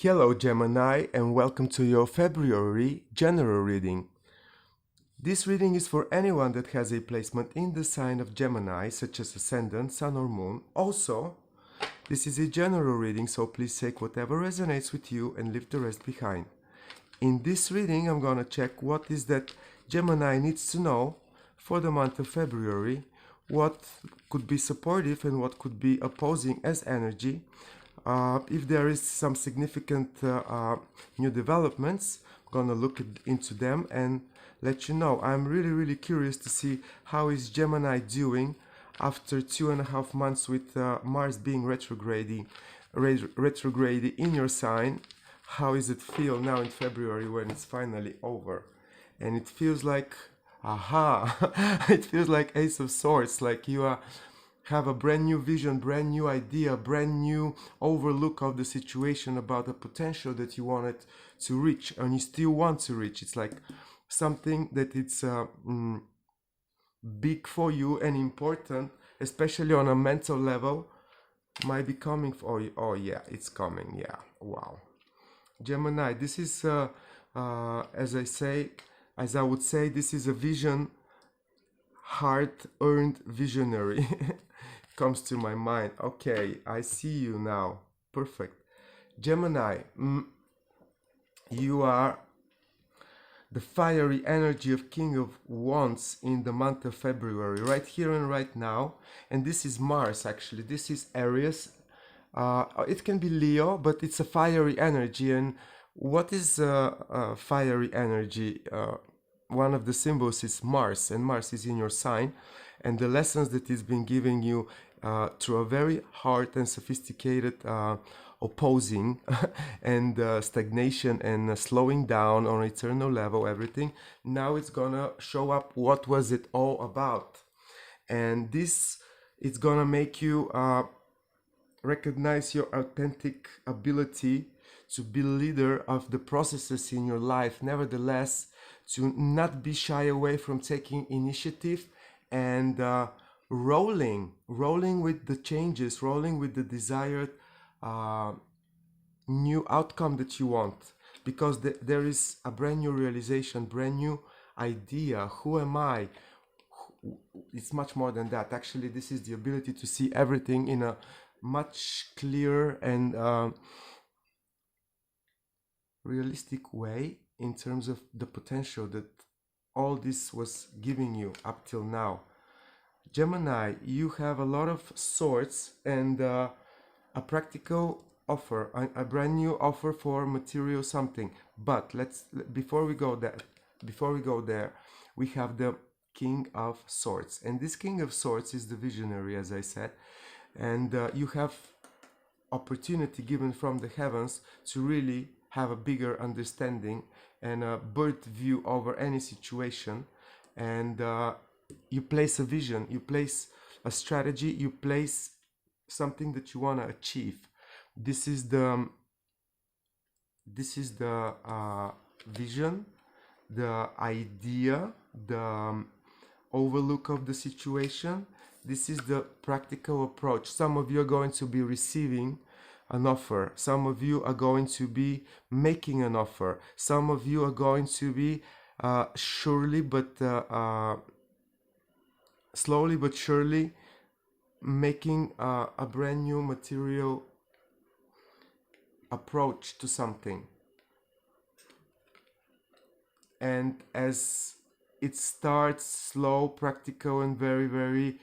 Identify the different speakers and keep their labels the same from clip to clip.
Speaker 1: Hello Gemini and welcome to your February general reading. This reading is for anyone that has a placement in the sign of Gemini, such as Ascendant, Sun or Moon. Also, this is a general reading, so please take whatever resonates with you and leave the rest behind. In this reading, I'm gonna check what is that Gemini needs to know for the month of February, what could be supportive and what could be opposing as energy. If there is some significant new developments, I'm gonna look into them and let you know. I'm really curious to see how is Gemini doing after 2.5 months with Mars being retrograde in your sign. How is it feel now in February when it's finally over? And it feels like, it feels like Ace of Swords, like you have a brand new vision, brand new idea, brand new overlook of the situation about the potential that you wanted to reach and you still want to reach. It's like something that it's big for you and important, especially on a mental level, might be coming for you. Oh yeah, it's coming. Yeah, wow. Gemini, this is as I would say, this is a vision, hard-earned visionary. Comes to my mind. Okay, I see you now. Perfect. Gemini, you are the fiery energy of King of Wands in the month of February, right here and right now. And this is Mars, actually. This is Aries. It can be Leo, but it's a fiery energy. And what is fiery energy? One of the symbols is Mars, and Mars is in your sign. And the lessons that it's been giving you through a very hard and sophisticated opposing and stagnation and slowing down on eternal level, everything. Now it's gonna show up what was it all about. And this, it's gonna make you recognize your authentic ability to be leader of the processes in your life. Nevertheless, to not be shy away from taking initiative and rolling with the changes, rolling with the desired new outcome that you want, because there is a brand new realization, brand new idea. Who am I? It's much more than that. Actually, this is the ability to see everything in a much clearer and realistic way in terms of the potential that all this was giving you up till now. Gemini, you have a lot of swords and a practical offer, a brand new offer for material something. But before we go there, we have the King of Swords, and this King of Swords is the visionary, as I said, and you have opportunity given from the heavens to really have a bigger understanding and a bird view over any situation, and you place a vision, you place a strategy, you place something that you want to achieve. This is the vision, the idea, the overlook of the situation. This is the practical approach. Some of you are going to be receiving an offer. Some of you are going to be making an offer. Some of you are going to be slowly but surely making a brand new material approach to something. And as it starts slow, practical, and very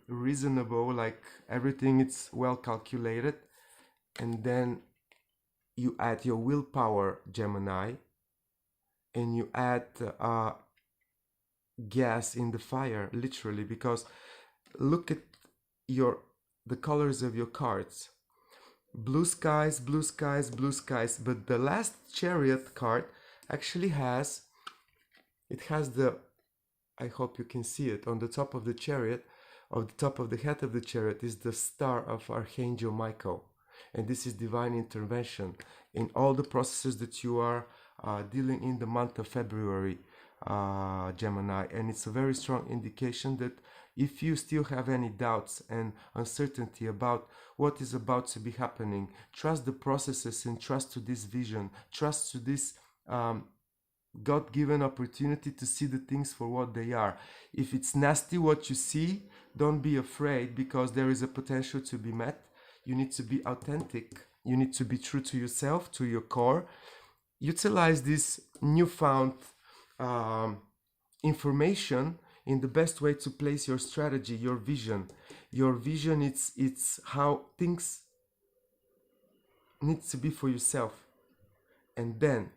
Speaker 1: reasonable, like everything it's well calculated, and then you add your willpower, Gemini, and you add gas in the fire, literally, because look at the colors of your cards. Blue skies, blue skies, blue skies, but the last Chariot card actually has the, I hope you can see it, on the top of the chariot, on the top of the head of the chariot is the star of Archangel Michael. And this is divine intervention in all the processes that you are dealing in the month of February. Gemini, and it's a very strong indication that if you still have any doubts and uncertainty about what is about to be happening, trust the processes and trust to this vision, trust to this God-given opportunity to see the things for what they are. If it's nasty what you see, don't be afraid, because there is a potential to be met. You need to be authentic. You need to be true to yourself, to your core. Utilize this newfound information in the best way to place your strategy, your vision. Your vision, it's how things need to be for yourself. And then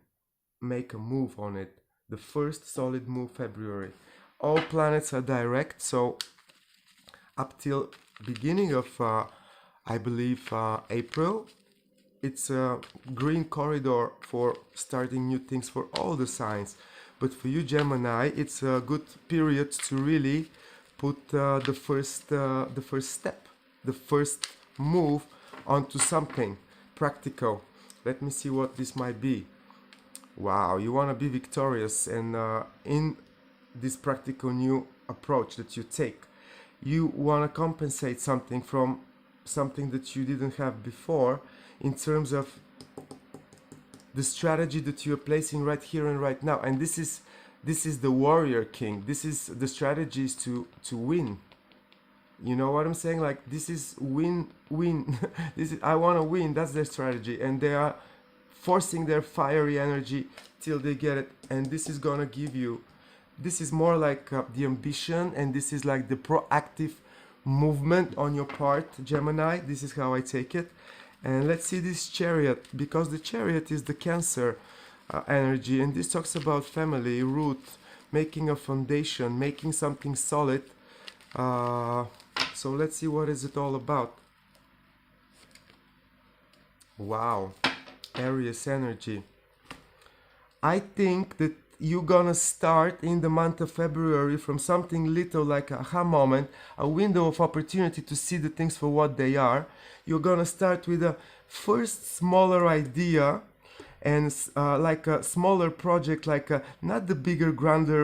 Speaker 1: make a move on it. The first solid move, February. All planets are direct, so up till beginning of I believe April, it's a green corridor for starting new things for all the signs. But for you, Gemini, it's a good period to really put the first step, the first move onto something practical. Let me see what this might be. Wow, you want to be victorious, and in this practical new approach that you take, you want to compensate something from something that you didn't have before, in terms of the strategy that you're placing right here and right now. And this is the warrior king. This is the strategies to win. You know what I'm saying? Like, this is win. This is, I want to win. That's their strategy, and they are forcing their fiery energy till they get it. And this is gonna give you, this is more like the ambition, and this is like the proactive movement on your part, Gemini. This is how I take it. And let's see this chariot, because the chariot is the Cancer energy, and this talks about family, root, making a foundation, making something solid. So let's see what is it all about. Wow, Aries energy. I think that you're gonna start in the month of February from something little, like a aha moment, a window of opportunity to see the things for what they are. You're gonna start with a first smaller idea, and like a smaller project, like not the bigger, grander,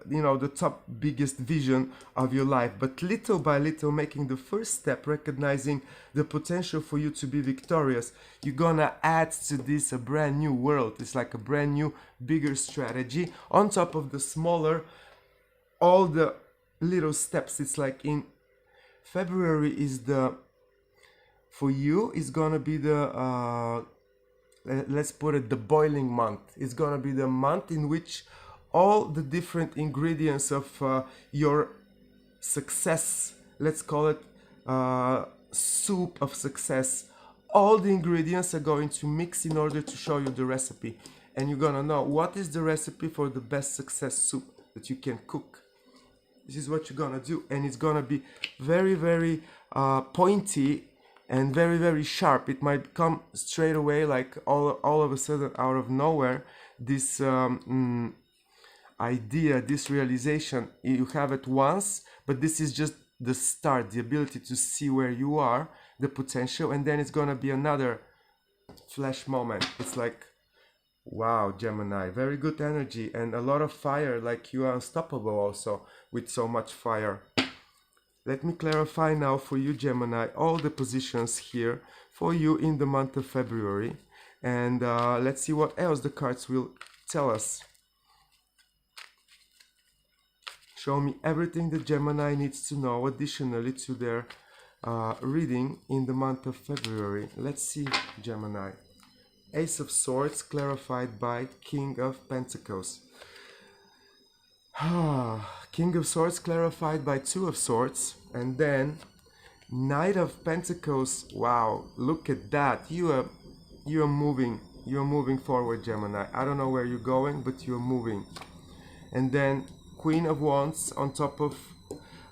Speaker 1: you know, the top biggest vision of your life, but little by little making the first step, recognizing the potential for you to be victorious. You're gonna add to this a brand new world. It's like a brand new, bigger strategy on top of the smaller, all the little steps. It's like in February is the, for you, is gonna be the let's put it, the boiling month. It's gonna be the month in which all the different ingredients of your success, let's call it soup of success, all the ingredients are going to mix in order to show you the recipe, and you're gonna know what is the recipe for the best success soup that you can cook. This is what you're gonna do, and it's gonna be very, very pointy and very, very sharp. It might come straight away, like all of a sudden, out of nowhere, this idea, this realization. You have it once, but this is just the start, the ability to see where you are, the potential, and then it's gonna be another flash moment. It's like, wow, Gemini, very good energy and a lot of fire, like you are unstoppable also with so much fire. Let me clarify now for you, Gemini, all the positions here for you in the month of February. And let's see what else the cards will tell us. Show me everything that Gemini needs to know additionally to their reading in the month of February. Let's see, Gemini. Ace of Swords clarified by King of Pentacles. King of Swords clarified by Two of Swords, and then Knight of Pentacles. Wow, look at that. You are moving forward, Gemini. I don't know where you're going, but you're moving. And then Queen of Wands on top of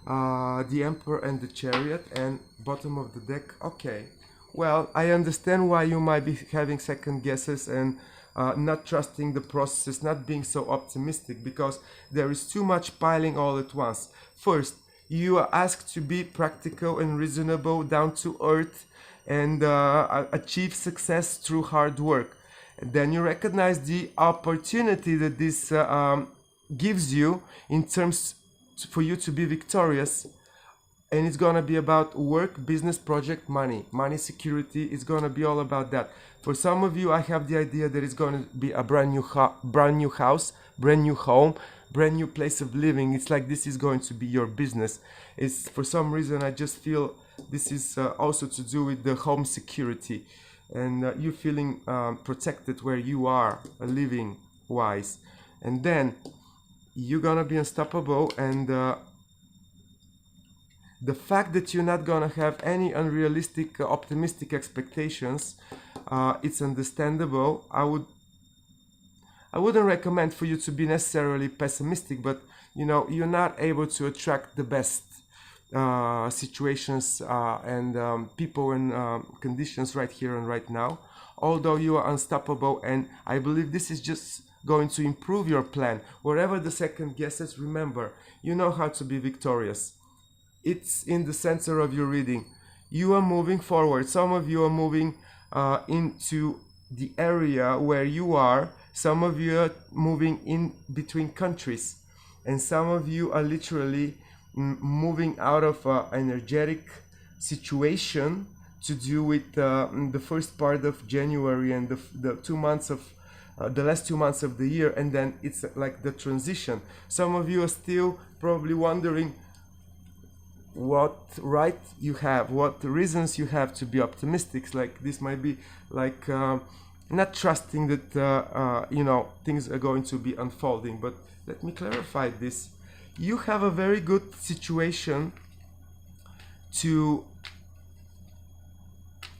Speaker 1: the Emperor and the Chariot, and bottom of the deck. Okay, well, I understand why you might be having second guesses and not trusting the process, not being so optimistic, because there is too much piling all at once. First, you are asked to be practical and reasonable, down to earth, and achieve success through hard work. And then you recognize the opportunity that this gives you in terms for you to be victorious. And it's gonna be about work, business, project, money security. It's gonna be all about that. For some of you, I have the idea that it's gonna be a brand new house, brand new home, brand new place of living. It's like this is going to be your business. It's for some reason I just feel this is also to do with the home security, and you feeling protected where you are living wise, and then you're gonna be unstoppable. And the fact that you're not gonna have any unrealistic, optimistic expectations, it's understandable. I wouldn't recommend for you to be necessarily pessimistic, but you know you're not able to attract the best situations and people and conditions right here and right now. Although you are unstoppable, and I believe this is just going to improve your plan. Wherever the second guesses, remember, you know how to be victorious. It's in the center of your reading. You are moving forward. Some of you are moving into the area where you are. Some of you are moving in between countries, and some of you are literally moving out of an energetic situation to do with the first part of January and the 2 months of the last 2 months of the year, and then it's like the transition. Some of you are still probably wondering what right you have, what reasons you have to be optimistic. Like this might be like not trusting that you know things are going to be unfolding. But let me clarify this. You have a very good situation to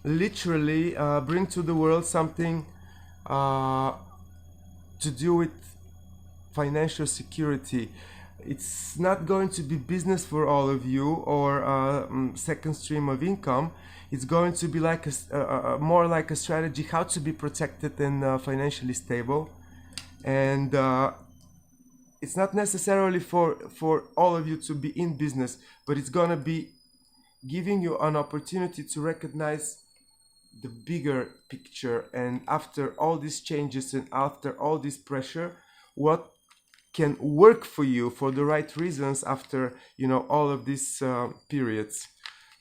Speaker 1: literally bring to the world something to do with financial security. It's not going to be business for all of you or second stream of income. It's going to be like more like a strategy how to be protected and financially stable. And it's not necessarily for all of you to be in business, but it's gonna be giving you an opportunity to recognize the bigger picture. And after all these changes and after all this pressure, what can work for you for the right reasons after you know all of these periods,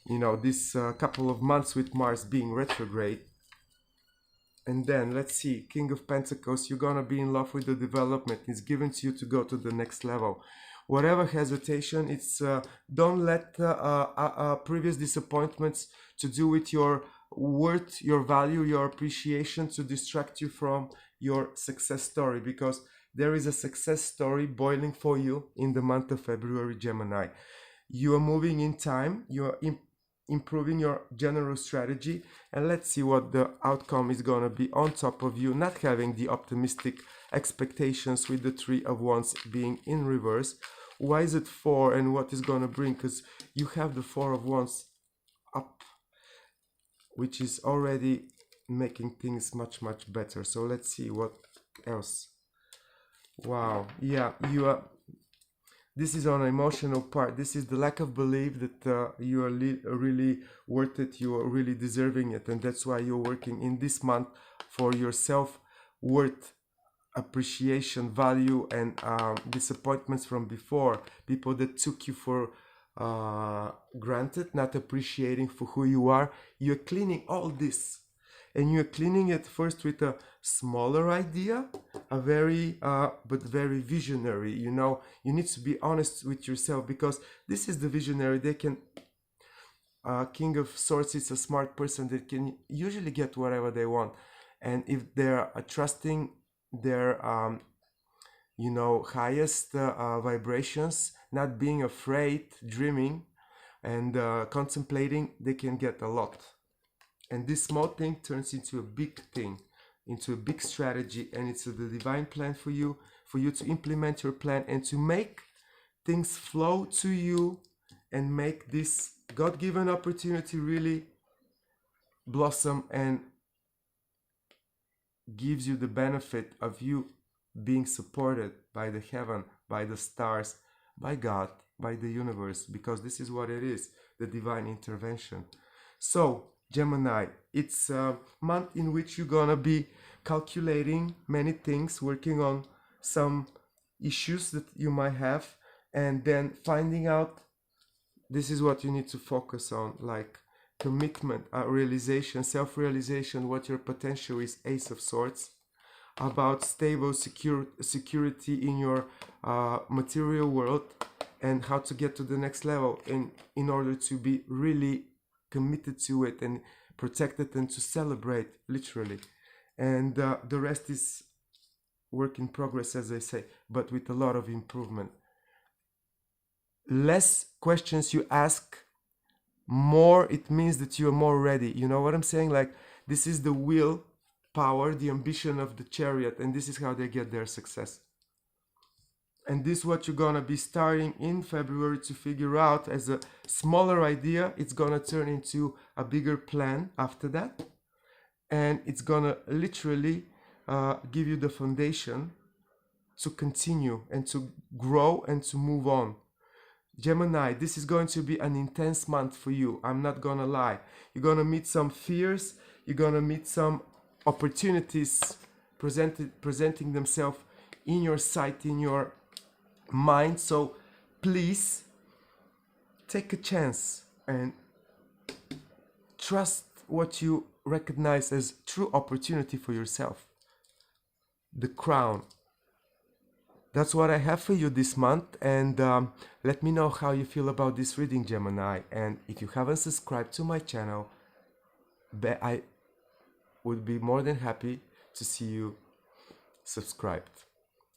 Speaker 1: you know, this couple of months with Mars being retrograde. And then let's see, King of Pentacles, you're gonna be in love with the development. It's given to you to go to the next level. Whatever hesitation, it's don't let previous disappointments to do with your worth, your value, your appreciation to distract you from your success story, because there is a success story boiling for you in the month of February, Gemini. You are moving in time, you are improving your general strategy, and let's see what the outcome is going to be on top of you not having the optimistic expectations with the Three of Wands being in reverse. Why is it 4 and what is going to bring? Because you have the 4 of Wands up, which is already making things much better. So let's see what else. Wow, yeah, you are. This is on an emotional part. This is the lack of belief that you are really worth it. You are really deserving it, and that's why you're working in this month for your self-worth, appreciation, value, and disappointments from before. People that took you for granted, not appreciating for who you are. You're cleaning all this. And you're cleaning it first with a smaller idea, a very but very visionary. You know, you need to be honest with yourself, because this is the visionary. They can King of Swords is a smart person that can usually get whatever they want, and if they're trusting their you know, highest vibrations, not being afraid, dreaming and contemplating, they can get a lot. And this small thing turns into a big thing, into a big strategy, and it's the divine plan for you to implement your plan and to make things flow to you and make this God-given opportunity really blossom and gives you the benefit of you being supported by the heaven, by the stars, by God, by the universe, because this is what it is, the divine intervention. So Gemini, it's a month in which you're gonna be calculating many things, working on some issues that you might have, and then finding out this is what you need to focus on, like commitment, realization, self-realization, what your potential is, Ace of Swords, about stable security in your material world, and how to get to the next level in order to be really committed to it and protect it and to celebrate, literally. And the rest is work in progress, as I say, but with a lot of improvement. Less questions you ask, more it means that you're more ready. You know what I'm saying? Like, this is the will power, the ambition of the chariot, and this is how they get their success. And this is what you're gonna be starting in February to figure out as a smaller idea. It's gonna turn into a bigger plan after that, and it's gonna literally give you the foundation to continue and to grow and to move on. Gemini, this is going to be an intense month for you. I'm not gonna lie. You're gonna meet some fears. You're gonna meet some opportunities presenting themselves in your sight, in your mind. So please take a chance and trust what you recognize as true opportunity for yourself. The crown. That's what I have for you this month, and let me know how you feel about this reading, Gemini. And if you haven't subscribed to my channel, I would be more than happy to see you subscribed.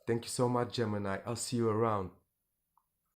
Speaker 1: Thank you so much, Gemini. I'll see you around.